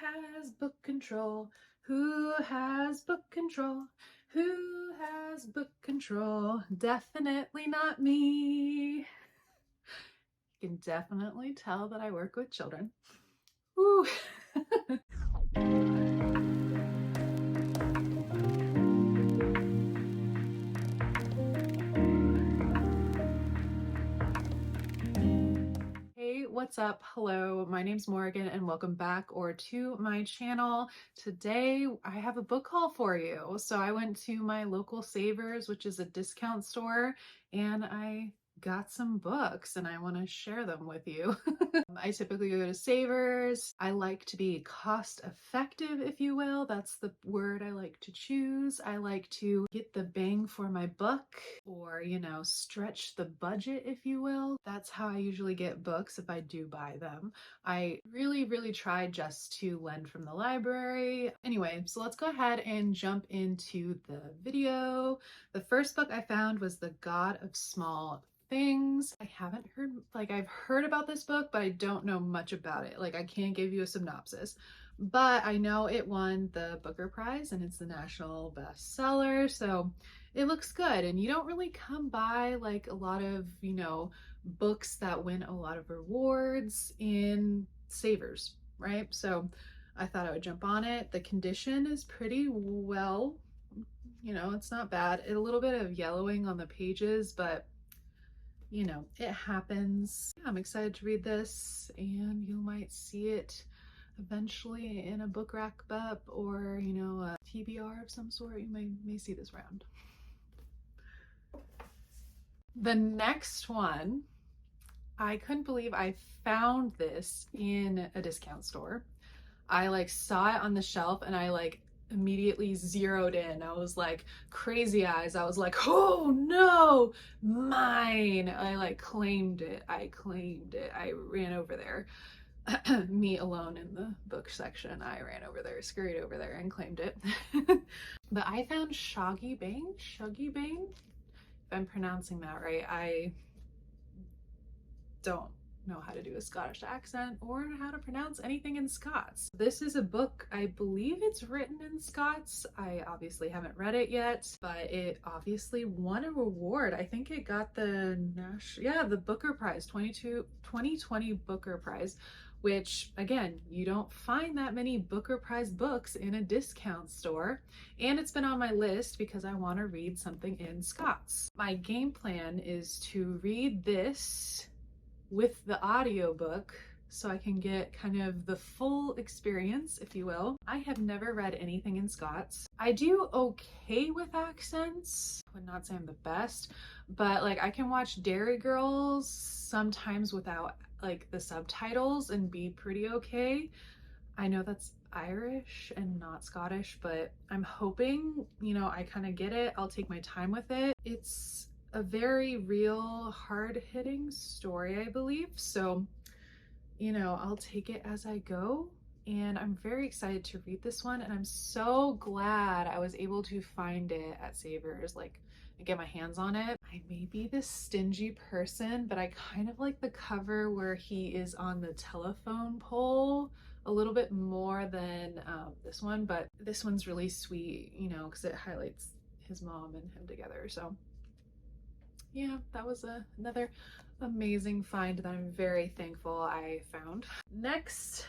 has book control? Who has book control? Who has book control? Definitely not me. You can definitely tell that I work with children. Woo. Hey, what's up? Hello, my name's Morgan and welcome back to my channel. Today I have a book haul for you. So I went to my local Savers, which is a discount store, and I got some books and I want to share them with you. I typically go to Savers. I like to be cost effective, if you will. That's the word I like to choose. I like to get the bang for my buck, or, stretch the budget, if you will. That's how I usually get books if I do buy them. I really try just to lend from the library. Anyway, so let's go ahead and jump into the video. The first book I found was The God of Small Things. I haven't heard, I've heard about this book, but I don't know much about it. I can't give you a synopsis, but I know it won the Booker Prize and it's the national bestseller, so it looks good. And you don't really come by a lot of, books that win a lot of rewards in Savers, right? So I thought I would jump on it. The condition is pretty well, it's not bad. A little bit of yellowing on the pages, but it happens. I'm excited to read this, and you might see it eventually in a book rack up or, a TBR of some sort. You may see this around. The next one, I couldn't believe I found this in a discount store. I saw it on the shelf and I immediately zeroed in. I was crazy eyes. I was like, oh no, mine. I claimed it. I ran over there. Me alone in the book section. I ran over there, scurried over there and claimed it. But I found Shaggy Bank, if I'm pronouncing that right. I don't know how to do a Scottish accent or how to pronounce anything in Scots. This is a book, I believe it's written in Scots. I obviously haven't read it yet, but it obviously won a reward. I think it got the the Booker Prize, 2020 Booker Prize, which again, you don't find that many Booker Prize books in a discount store. And it's been on my list because I want to read something in Scots. My game plan is to read this with the audiobook so I can get kind of the full experience, if you will. I have never read anything in Scots. I do okay with accents. I would not say I'm the best, but I can watch Dairy Girls sometimes without the subtitles and be pretty okay. I know that's Irish and not Scottish, but I'm hoping, I kind of get it. I'll take my time with it. It's a very real, hard-hitting story, I believe. So, I'll take it as I go. And I'm very excited to read this one. And I'm so glad I was able to find it at Savers, and get my hands on it. I may be this stingy person, but I kind of like the cover where he is on the telephone pole a little bit more than this one. But this one's really sweet, because it highlights his mom and him together. So yeah, that was another amazing find that I'm very thankful I found. Next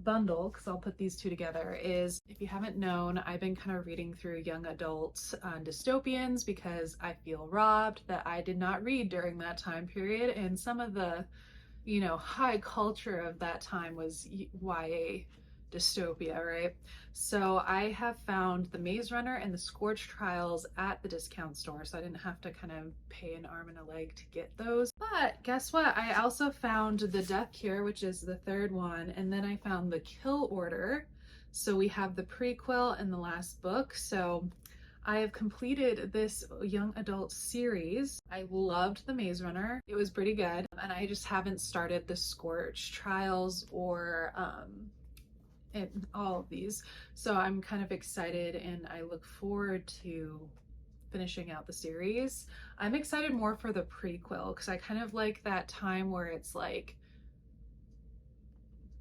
bundle, because I'll put these two together, is, if you haven't known, I've been kind of reading through young adult dystopians because I feel robbed that I did not read during that time period, and some of the, high culture of that time was YA dystopia, right? So I have found The Maze Runner and The Scorched Trials at the discount store, so I didn't have to kind of pay an arm and a leg to get those. But guess what? I also found The Death Cure, which is the third one, and then I found The Kill Order. So we have the prequel and the last book. So I have completed this young adult series. I loved The Maze Runner. It was pretty good. And I just haven't started The Scorched Trials or and all of these. So I'm kind of excited and I look forward to finishing out the series. I'm excited more for the prequel because I kind of like that time where it's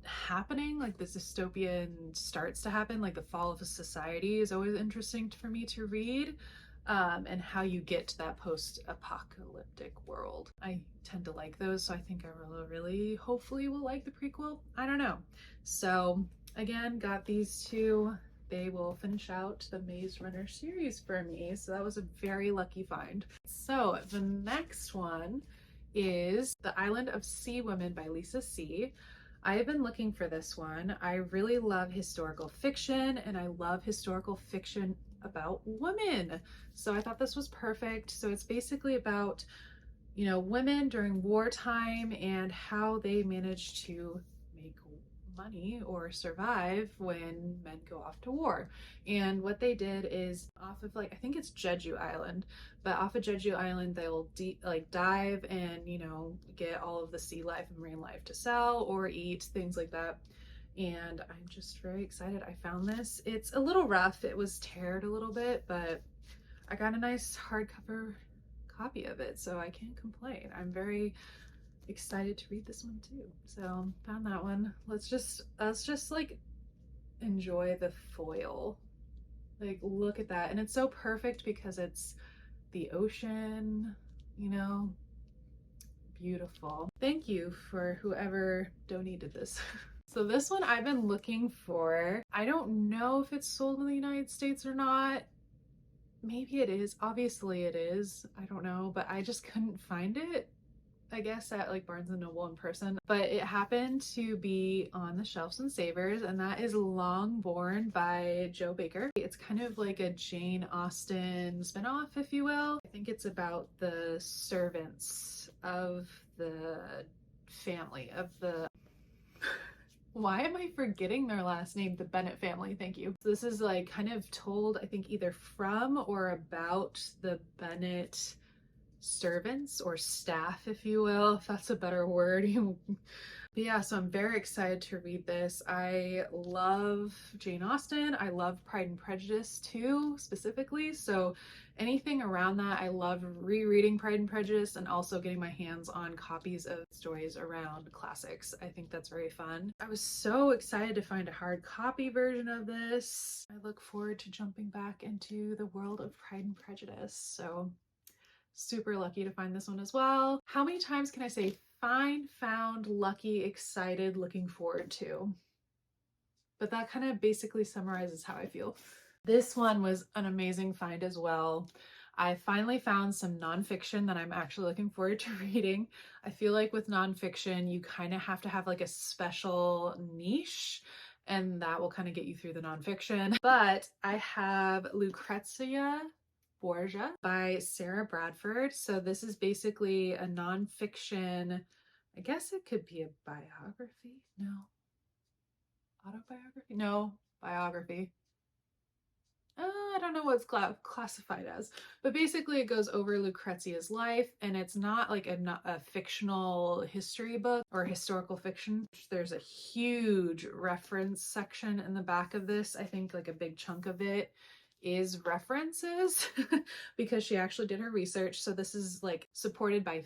happening, like this dystopian starts to happen, like the fall of a society is always interesting for me to read. And how you get to that post-apocalyptic world. I tend to like those, so I think I will really, hopefully will like the prequel. I don't know. So again, got these two. They will finish out the Maze Runner series for me, so that was a very lucky find. So the next one is The Island of Sea Women by Lisa C. I have been looking for this one. I really love historical fiction, and I love historical fiction about women. So I thought this was perfect. So it's basically about, women during wartime and how they manage to make money or survive when men go off to war. And what they did is off of, like, I think it's Jeju Island, but off of Jeju Island they'll dive and get all of the sea life and marine life to sell or eat, things like that. And I'm just very excited. I found this. It's a little rough. It was teared a little bit, but I got a nice hardcover copy of it, so I can't complain. I'm very excited to read this one too. So found that one. Let's just like enjoy the foil. Like, look at that. And it's so perfect because it's the ocean, beautiful. Thank you for whoever donated this. So this one I've been looking for. I don't know if it's sold in the United States or not. Maybe it is. Obviously it is. I don't know, but I just couldn't find it. I guess at like Barnes and Noble in person, but it happened to be on the shelves in Savers, and that is Longborn by Joe Baker. It's kind of like a Jane Austen spinoff, if you will. I think it's about the servants of the family of the why am I forgetting their last name? The Bennett family, thank you. So this is like kind of told, I think, either from or about the Bennett servants or staff, if you will, if that's a better word. But yeah, so I'm very excited to read this. I love Jane Austen. I love Pride and Prejudice too, specifically. So anything around that, I love rereading Pride and Prejudice and also getting my hands on copies of stories around classics. I think that's very fun. I was so excited to find a hard copy version of this. I look forward to jumping back into the world of Pride and Prejudice. So super lucky to find this one as well. How many times can I say find, found, lucky, excited, looking forward to? But that kind of basically summarizes how I feel. This one was an amazing find as well. I finally found some nonfiction that I'm actually looking forward to reading. I feel like with nonfiction, you kind of have to have like a special niche, and that will kind of get you through the nonfiction. But I have Lucrezia Borgia by Sarah Bradford. So this is basically a nonfiction, I guess it could be a biography. No. Autobiography? No. Biography. I don't know what it's classified as, but basically it goes over Lucrezia's life, and it's not like a fictional history book or historical fiction. There's a huge reference section in the back of this. I think like a big chunk of it is references because she actually did her research. So this is like supported by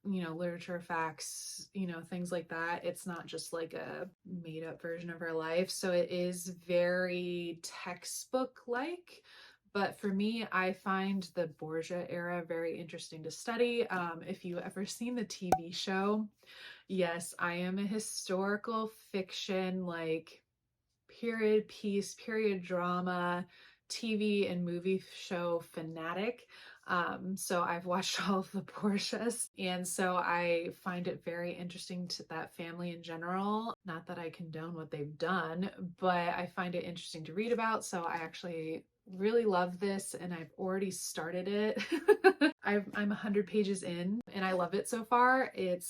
literature facts, things like that. It's not just like a made up version of her life. So it is very textbook like. But for me, I find the Borgia era very interesting to study. If you ever seen the TV show, yes, I am a historical fiction, like period piece, period drama, TV and movie show fanatic. So I've watched all of the Borgias, and so I find it very interesting to that family in general. Not that I condone what they've done, but I find it interesting to read about. So I actually really love this, and I've already started it. I'm 100 pages in and I love it so far. It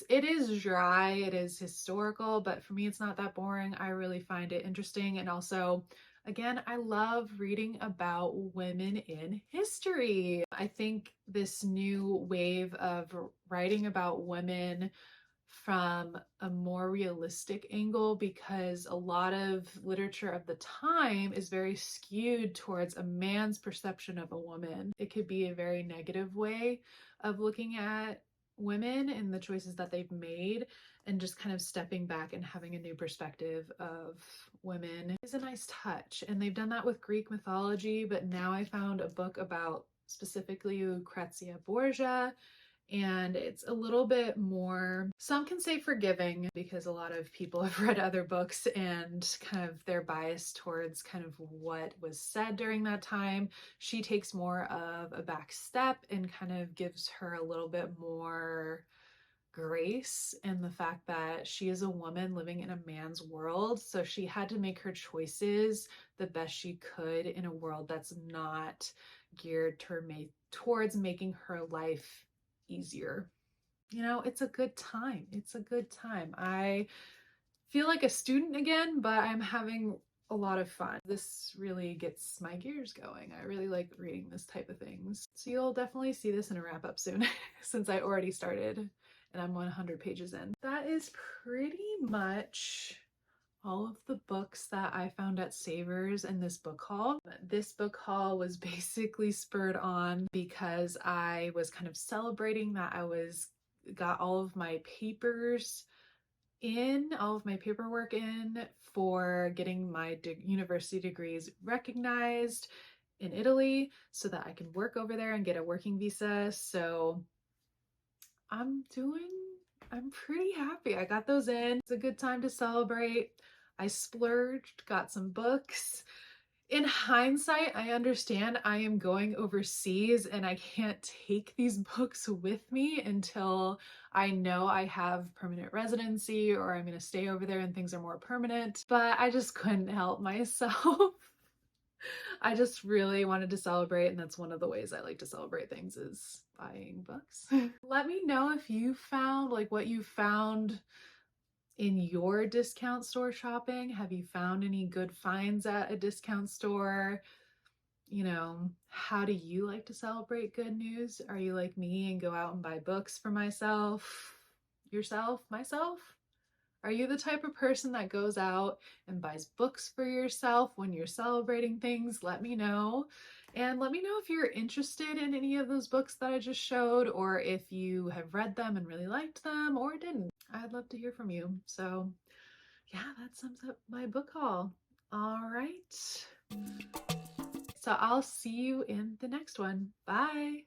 is dry, it is historical, but for me it's not that boring. I really find it interesting, and also again, I love reading about women in history. I think this new wave of writing about women from a more realistic angle, because a lot of literature of the time is very skewed towards a man's perception of a woman. It could be a very negative way of looking at women and the choices that they've made. and just kind of stepping back and having a new perspective of women is a nice touch. And they've done that with Greek mythology, but now I found a book about specifically Lucrezia Borgia, and it's a little bit more, some can say forgiving, because a lot of people have read other books and kind of their bias towards kind of what was said during that time. She takes more of a back step and kind of gives her a little bit more grace in the fact that she is a woman living in a man's world. So she had to make her choices the best she could in a world that's not geared towards making her life easier. You know, it's a good time. It's a good time. I feel like a student again, but I'm having a lot of fun. This really gets my gears going. I really like reading this type of things. So you'll definitely see this in a wrap up soon since I already started and I'm 100 pages in. That is pretty much all of the books that I found at Savers in this book haul. This book haul was basically spurred on because I was kind of celebrating that got all of my paperwork in for getting my university degrees recognized in Italy so that I can work over there and get a working visa. So I'm pretty happy. I got those in. It's a good time to celebrate. I splurged, got some books. In hindsight, I understand I am going overseas and I can't take these books with me until I know I have permanent residency or I'm going to stay over there and things are more permanent, but I just couldn't help myself. I just really wanted to celebrate, and that's one of the ways I like to celebrate things is buying books. Let me know if you found what you found in your discount store shopping. Have you found any good finds at a discount store? You know, how do you like to celebrate good news? Are you like me and go out and buy books for myself? Myself? Are you the type of person that goes out and buys books for yourself when you're celebrating things? Let me know. And let me know if you're interested in any of those books that I just showed, or if you have read them and really liked them or didn't. I'd love to hear from you. So yeah, that sums up my book haul. All right. So I'll see you in the next one. Bye.